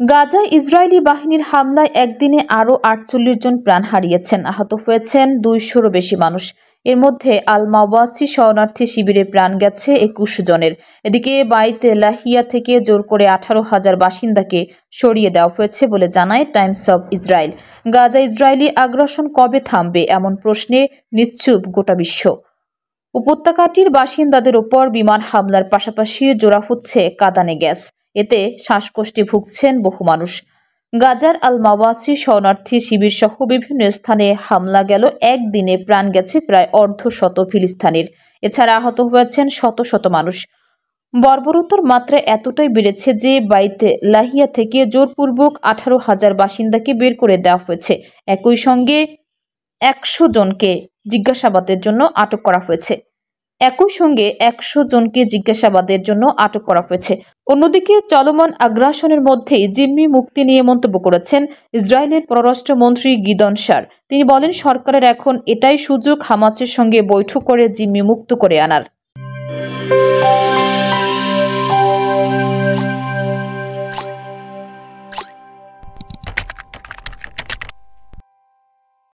গাজায় ইসরায়েলি বাহিনীর হামলায় একদিনে আরও ৪৮ জন প্রাণ হারিয়েছেন, আহত হয়েছেন ২০০-রও বেশি মানুষ। এর মধ্যে আল মাওয়াসি শরণার্থী শিবিরে প্রাণ গেছে ২১ জনের। এদিকে বাইত লাহিয়া থেকে জোর করে ১৮,০০০ বাসিন্দাকে সরিয়ে দেওয়া হয়েছে বলে জানায় Times of Israel. Gaza Israeli আগ্রাসন কবে থামবে এমন প্রশ্নে নিশ্চুপ গোটা বিশ্ব। উপত্যকাটির বাসিন্দাদের ওপর বিমান হামলার পাশাপাশি জোড়া হচ্ছে কাঁদানে গ্যাস। এতে শ্বাসকষ্টে ভুগছেন বহু মানুষ। গাজার আল মাওয়াসি শরণার্থী শিবির সহ বিভিন্ন স্থানে হামলা গেল একদিনে প্রাণ গেছে প্রায় অর্ধশত ফিলিস্তিনির। এছাড়া আহত হয়েছেন শত শত মানুষ। বর্বরতার মাত্রা এতটাই বেড়েছে যে বাইতে লাহিয়া থেকে জোরপূর্বক ১৮,০০০ বাসিন্দাকে বের করে দেওয়া হয়েছে। একই সঙ্গে ১০০ জনকে জিজ্ঞাসাবাদের জন্য আটক করা হয়েছে। অন্যদিকে চলমান আগ্রাসনের মধ্যেই জিম্মি মুক্তি নিয়ে মন্তব্য করেছেন ইসরায়েলের পররাষ্ট্রমন্ত্রী গিদন সার। তিনি বলেন, সরকারের এখন এটাই সুযোগ হামাসের সঙ্গে বৈঠক করে জিম্মি মুক্ত করে আনার।